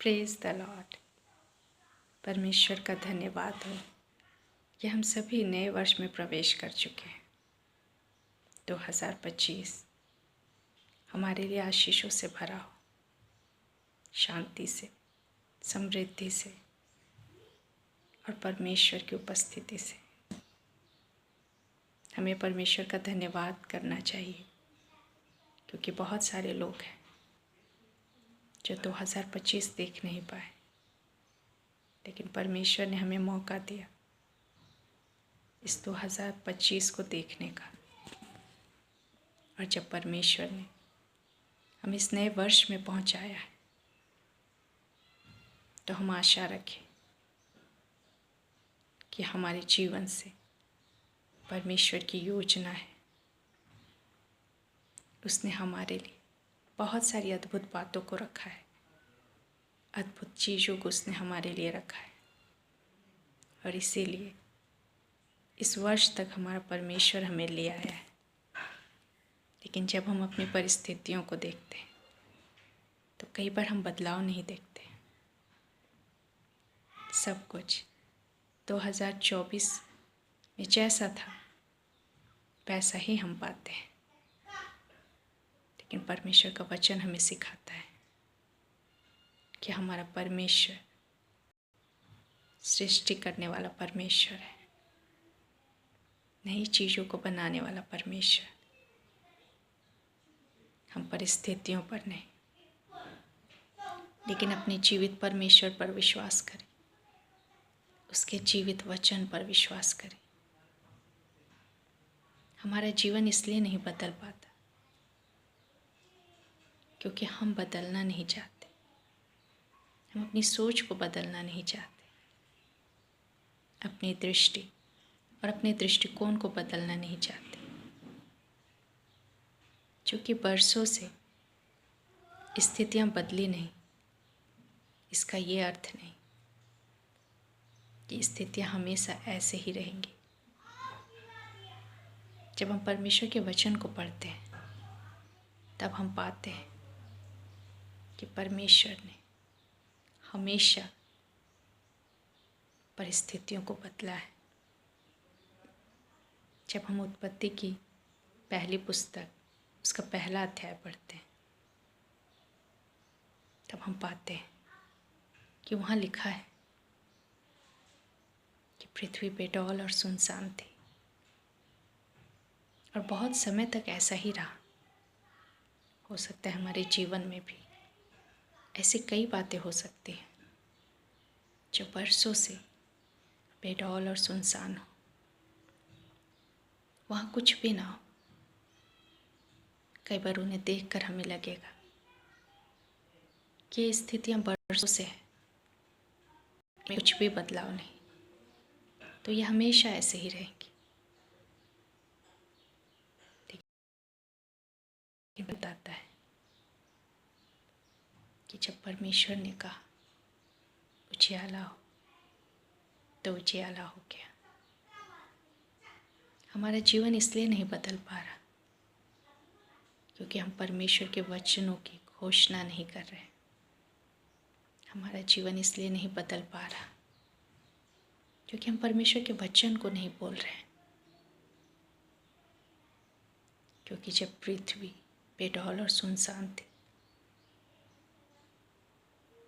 Praise the Lord. परमेश्वर का धन्यवाद हो कि हम सभी नए वर्ष में प्रवेश कर चुके हैं। 2025 हमारे लिए आशीषों से भरा हो, शांति से, समृद्धि से और परमेश्वर की उपस्थिति से। हमें परमेश्वर का धन्यवाद करना चाहिए क्योंकि बहुत सारे लोग हैं जो 2025 देख नहीं पाए, लेकिन परमेश्वर ने हमें मौका दिया इस 2025 को देखने का। और जब परमेश्वर ने हम इस नए वर्ष में पहुंचाया है तो हम आशा रखें कि हमारे जीवन से परमेश्वर की योजना है। उसने हमारे लिए बहुत सारी अद्भुत बातों को रखा है, अद्भुत चीज़ों को उसने हमारे लिए रखा है। और इसीलिए इस वर्ष तक हमारा परमेश्वर हमें ले आया है। लेकिन जब हम अपनी परिस्थितियों को देखते हैं तो कई बार हम बदलाव नहीं देखते। सब कुछ 2024 में जैसा था वैसा ही हम पाते हैं। लेकिन परमेश्वर का वचन हमें सिखाता है कि हमारा परमेश्वर सृष्टि करने वाला परमेश्वर है, नई चीज़ों को बनाने वाला परमेश्वर। हम परिस्थितियों पर नहीं, लेकिन अपने जीवित परमेश्वर पर विश्वास करें, उसके जीवित वचन पर विश्वास करें। हमारा जीवन इसलिए नहीं बदल पाता क्योंकि हम बदलना नहीं चाहते, हम अपनी सोच को बदलना नहीं चाहते, अपनी दृष्टि और अपने दृष्टिकोण को बदलना नहीं चाहते। क्योंकि बरसों से स्थितियां बदली नहीं, इसका ये अर्थ नहीं कि स्थितियां हमेशा ऐसे ही रहेंगी। जब हम परमेश्वर के वचन को पढ़ते हैं तब हम पाते हैं कि परमेश्वर ने हमेशा परिस्थितियों को बदला है। जब हम उत्पत्ति की पहली पुस्तक उसका पहला अध्याय पढ़ते हैं तब हम पाते हैं कि वहाँ लिखा है कि पृथ्वी बेडौल और सुनसान थी और बहुत समय तक ऐसा ही रहा। हो सकता है हमारे जीवन में भी ऐसी कई बातें हो सकती हैं जो बरसों से बेडौल और सुनसान हो, वहाँ कुछ भी ना हो। कई बार उन्हें देखकर हमें लगेगा कि ये स्थितियाँ बरसों से है, कुछ भी बदलाव नहीं, तो ये हमेशा ऐसे ही रहेंगी। लेकिन बताता है कि जब परमेश्वर ने कहा उजियाला हो तो उजियाला हो गया। हमारा जीवन इसलिए नहीं बदल पा रहा क्योंकि हम परमेश्वर के वचनों की घोषणा नहीं कर रहे। हमारा जीवन इसलिए नहीं बदल पा रहा क्योंकि हम परमेश्वर के वचन को नहीं बोल रहे हैं। क्योंकि जब पृथ्वी बेडौल और सुनसान थी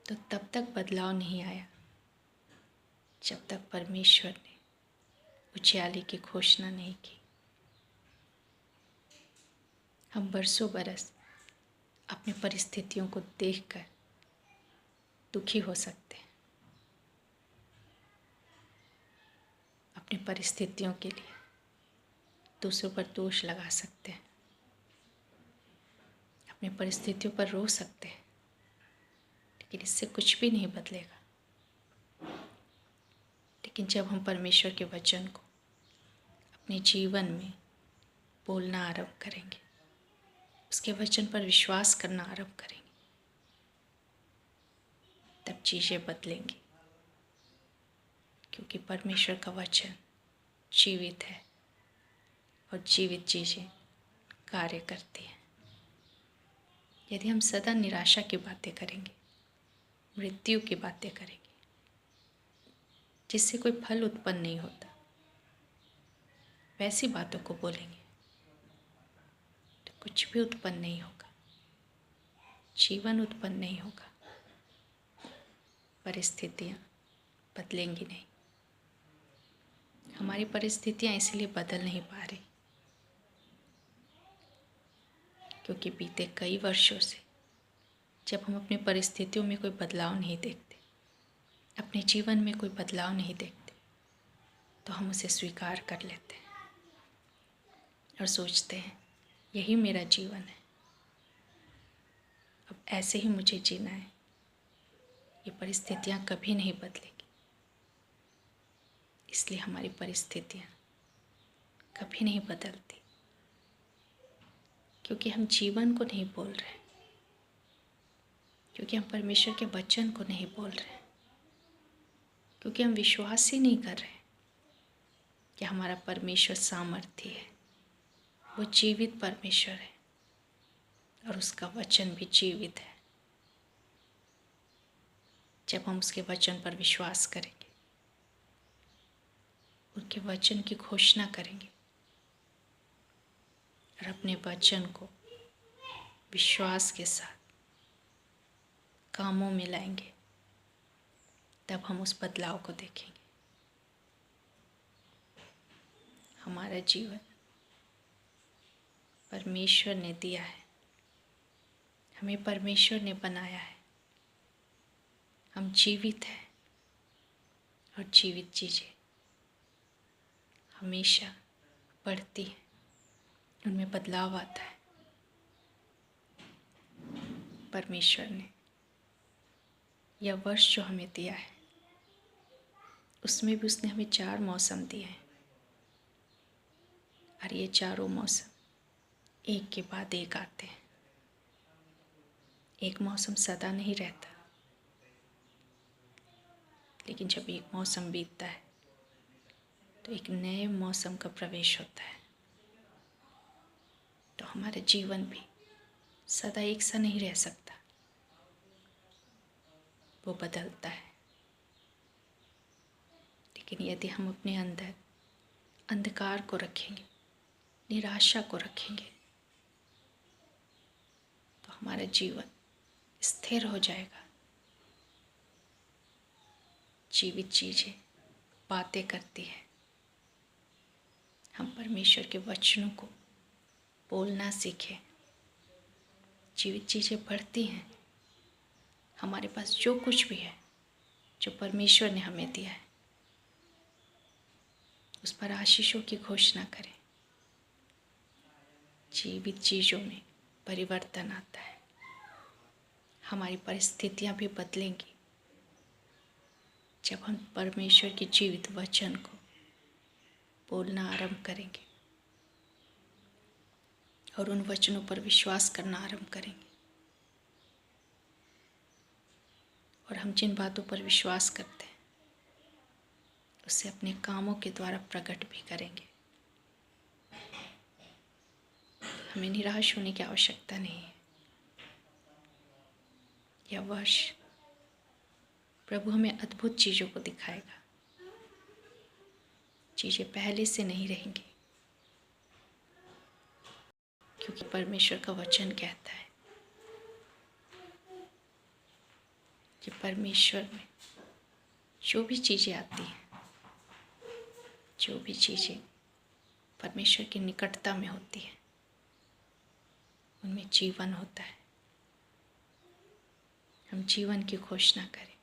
तो तब तक बदलाव नहीं आया जब तक परमेश्वर ने उजियाले की घोषणा नहीं की। हम बरसों बरस अपनी परिस्थितियों को देखकर दुखी हो सकते हैं, अपनी परिस्थितियों के लिए दूसरों पर दोष लगा सकते हैं, अपनी परिस्थितियों पर रो सकते हैं, लेकिन इससे कुछ भी नहीं बदलेगा। लेकिन जब हम परमेश्वर के वचन को अपने जीवन में बोलना आरंभ करेंगे, उसके वचन पर विश्वास करना आरंभ करेंगे, तब चीज़ें बदलेंगी। क्योंकि परमेश्वर का वचन जीवित है और जीवित चीज़ें कार्य करती हैं। यदि हम सदा निराशा की बातें करेंगे मृत्यु की बातें करेंगे, जिससे कोई फल उत्पन्न नहीं होता, वैसी बातों को बोलेंगे तो कुछ भी उत्पन्न नहीं होगा, जीवन उत्पन्न नहीं होगा, परिस्थितियाँ बदलेंगी नहीं। हमारी परिस्थितियाँ इसलिए बदल नहीं पा रही क्योंकि बीते कई वर्षों से जब हम अपनी परिस्थितियों में कोई बदलाव नहीं देखते, अपने जीवन में कोई बदलाव नहीं देखते, तो हम उसे स्वीकार कर लेते हैं और सोचते हैं यही मेरा जीवन है, अब ऐसे ही मुझे जीना है, ये परिस्थितियाँ कभी नहीं बदलेंगी। इसलिए हमारी परिस्थितियाँ कभी नहीं बदलती, क्योंकि हम जीवन को नहीं बोल रहे, क्योंकि हम परमेश्वर के वचन को नहीं बोल रहे, क्योंकि हम विश्वास ही नहीं कर रहे कि हमारा परमेश्वर सामर्थी है, वो जीवित परमेश्वर है और उसका वचन भी जीवित है। जब हम उसके वचन पर विश्वास करेंगे, उनके वचन की घोषणा करेंगे और अपने वचन को विश्वास के साथ कामों में लाएंगे, तब हम उस बदलाव को देखेंगे। हमारा जीवन परमेश्वर ने दिया है, हमें परमेश्वर ने बनाया है, हम जीवित हैं और जीवित चीज़ें हमेशा बढ़ती हैं, उनमें बदलाव आता है। परमेश्वर ने यह वर्ष जो हमें दिया है, उसमें भी उसने हमें 4 मौसम दिए हैं और ये चारों मौसम एक के बाद एक आते हैं। एक मौसम सदा नहीं रहता, लेकिन जब एक मौसम बीतता है तो एक नए मौसम का प्रवेश होता है। तो हमारा जीवन भी सदा एक सा नहीं रह सकता, वो बदलता है। लेकिन यदि हम अपने अंदर अंधकार को रखेंगे, निराशा को रखेंगे, तो हमारा जीवन स्थिर हो जाएगा। जीवित चीज़ें बातें करती है, हम परमेश्वर के वचनों को बोलना सीखें। जीवित चीज़ें बढ़ती हैं। हमारे पास जो कुछ भी है, जो परमेश्वर ने हमें दिया है, उस पर आशीषों की घोषणा करें। जीवित चीज़ों में परिवर्तन आता है। हमारी परिस्थितियाँ भी बदलेंगी जब हम परमेश्वर के जीवित वचन को बोलना आरंभ करेंगे और उन वचनों पर विश्वास करना आरंभ करेंगे। और हम जिन बातों पर विश्वास करते हैं उसे अपने कामों के द्वारा प्रकट भी करेंगे। हमें निराश होने की आवश्यकता नहीं है। यह वर्ष प्रभु हमें अद्भुत चीज़ों को दिखाएगा। चीज़ें पहले से नहीं रहेंगी, क्योंकि परमेश्वर का वचन कहता है कि परमेश्वर में जो भी चीज़ें आती हैं, जो भी चीज़ें परमेश्वर की निकटता में होती हैं, उनमें जीवन होता है। हम जीवन की घोषणा करें,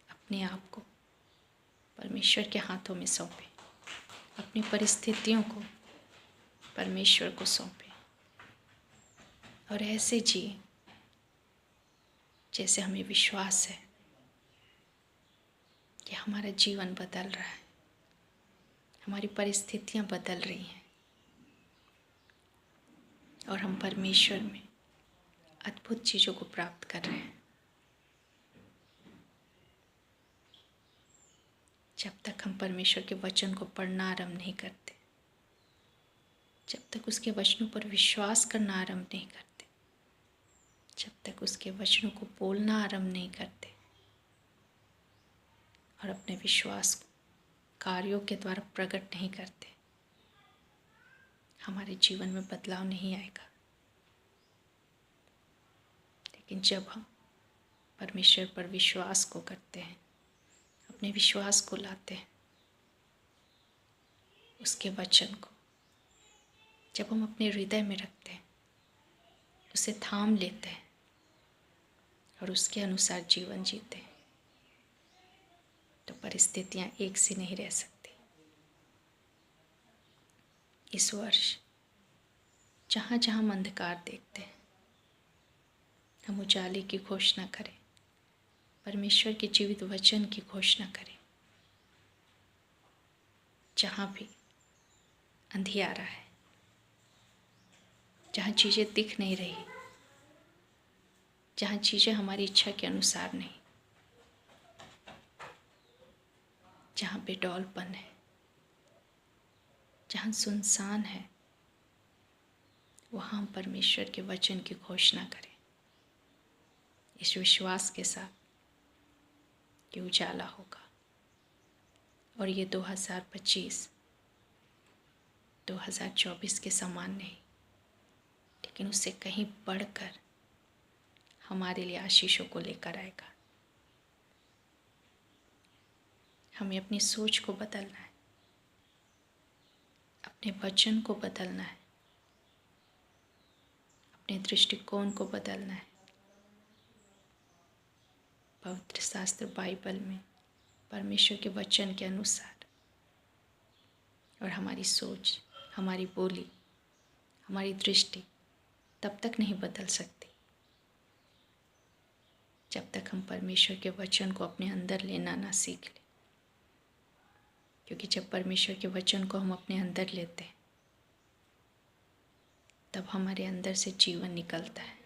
अपने आप को परमेश्वर के हाथों में सौंपें, अपनी परिस्थितियों को परमेश्वर को सौंपें और ऐसे जिए जैसे हमें विश्वास है कि हमारा जीवन बदल रहा है, हमारी परिस्थितियाँ बदल रही हैं और हम परमेश्वर में अद्भुत चीज़ों को प्राप्त कर रहे हैं। जब तक हम परमेश्वर के वचन को पढ़ना आरंभ नहीं करते, जब तक उसके वचनों पर विश्वास करना आरंभ नहीं करते, जब तक उसके वचनों को बोलना आरंभ नहीं करते और अपने विश्वास को कार्यों के द्वारा प्रकट नहीं करते, हमारे जीवन में बदलाव नहीं आएगा। लेकिन जब हम परमेश्वर पर विश्वास को करते हैं, अपने विश्वास को लाते हैं, उसके वचन को जब हम अपने हृदय में रखते हैं, उसे थाम लेते हैं और उसके अनुसार जीवन जीते हैं, तो परिस्थितियां एक सी नहीं रह सकती। इस वर्ष जहाँ जहाँ हम अंधकार देखते हैं, हम उजाले की घोषणा करें, परमेश्वर के जीवित वचन की घोषणा करें। जहाँ भी अंधियारा है, जहाँ चीज़ें दिख नहीं रही, जहाँ चीज़ें हमारी इच्छा के अनुसार नहीं, जहाँ बेडौलपन है, जहाँ सुनसान है, वहाँ हम परमेश्वर के वचन की घोषणा करें, इस विश्वास के साथ कि उजाला होगा। और ये 2024 के समान नहीं, लेकिन उससे कहीं बढ़कर हमारे लिए आशीषों को लेकर आएगा। हमें अपनी सोच को बदलना है, अपने वचन को बदलना है, अपने दृष्टिकोण को बदलना है। पवित्र शास्त्र बाइबल में परमेश्वर के वचन के अनुसार, और हमारी सोच, हमारी बोली, हमारी दृष्टि तब तक नहीं बदल सकती जब तक हम परमेश्वर के वचन को अपने अंदर लेना ना सीख लें। क्योंकि जब परमेश्वर के वचन को हम अपने अंदर लेते हैं, तब हमारे अंदर से जीवन निकलता है,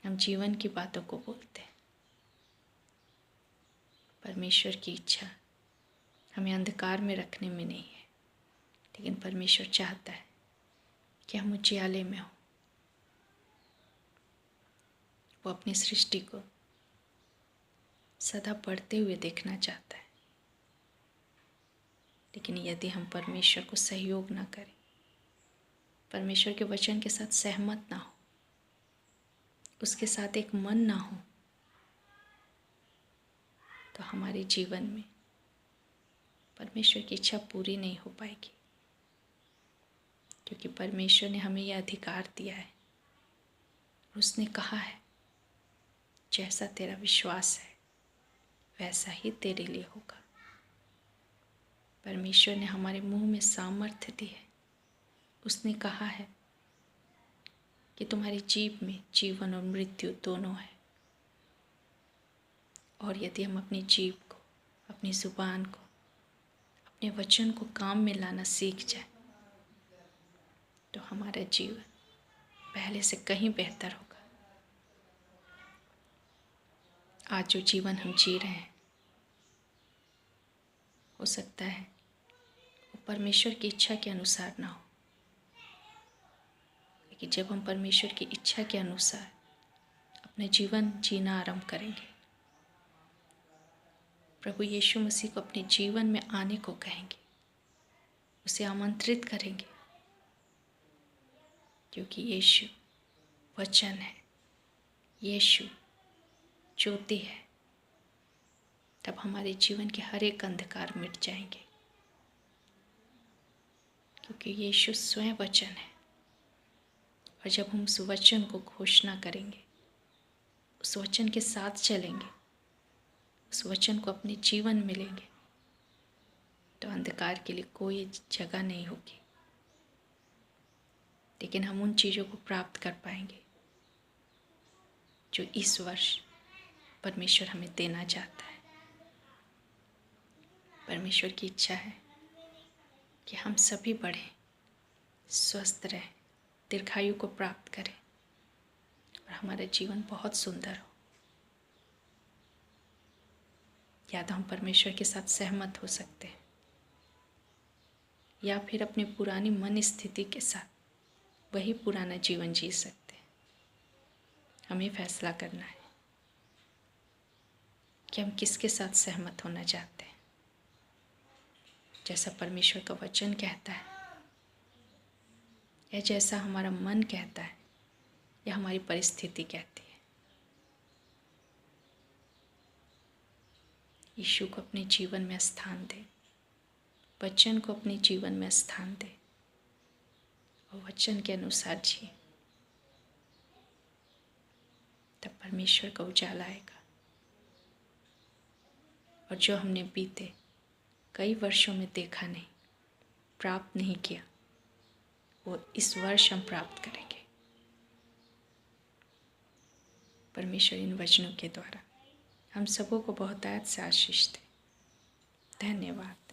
हम जीवन की बातों को बोलते हैं। परमेश्वर की इच्छा हमें अंधकार में रखने में नहीं है, लेकिन परमेश्वर चाहता है कि हम उजियाले में हों। वो अपनी सृष्टि को सदा बढ़ते हुए देखना चाहता है। लेकिन यदि हम परमेश्वर को सहयोग ना करें, परमेश्वर के वचन के साथ सहमत ना हो, उसके साथ एक मन ना हो, तो हमारे जीवन में परमेश्वर की इच्छा पूरी नहीं हो पाएगी। क्योंकि परमेश्वर ने हमें यह अधिकार दिया है, उसने कहा है जैसा तेरा विश्वास है वैसा ही तेरे लिए होगा। परमेश्वर ने हमारे मुंह में सामर्थ्य दी है। उसने कहा है कि तुम्हारी जीभ में जीवन और मृत्यु दोनों है। और यदि हम अपनी जीभ को, अपनी ज़ुबान को, अपने वचन को काम में लाना सीख जाए, तो हमारा जीवन पहले से कहीं बेहतर होगा। आज जो जीवन हम जी रहे हैं, हो सकता है वो परमेश्वर की इच्छा के अनुसार ना हो, लेकिन जब हम परमेश्वर की इच्छा के अनुसार अपने जीवन जीना आरंभ करेंगे, प्रभु यीशु मसीह को अपने जीवन में आने को कहेंगे, उसे आमंत्रित करेंगे, क्योंकि यीशु वचन है, यीशु ज्योति है, तब हमारे जीवन के हर एक अंधकार मिट जाएंगे। क्योंकि यीशु स्वयं वचन है, और जब हम उस वचन को घोषणा करेंगे, उस वचन के साथ चलेंगे, उस वचन को अपने जीवन में लेंगे, तो अंधकार के लिए कोई जगह नहीं होगी। लेकिन हम उन चीज़ों को प्राप्त कर पाएंगे जो इस वर्ष परमेश्वर हमें देना चाहता है। परमेश्वर की इच्छा है कि हम सभी बढ़ें, स्वस्थ रहें, दीर्घायु को प्राप्त करें और हमारा जीवन बहुत सुंदर हो। या तो हम परमेश्वर के साथ सहमत हो सकते हैं, या फिर अपनी पुरानी मन स्थिति के साथ वही पुराना जीवन जी सकते हैं। हमें फैसला करना है कि हम किसके साथ सहमत होना चाहते हैं, जैसा परमेश्वर का वचन कहता है या जैसा हमारा मन कहता है या हमारी परिस्थिति कहती है। यीशु को अपने जीवन में स्थान दे, वचन को अपने जीवन में स्थान दे और वचन के अनुसार जिए, तब परमेश्वर का उजाला आएगा। और जो हमने बीते कई वर्षों में देखा नहीं, प्राप्त नहीं किया, वो इस वर्ष हम प्राप्त करेंगे परमेश्वर इन वचनों के द्वारा। हम सबों को बहुतायत से आशीष दे। धन्यवाद।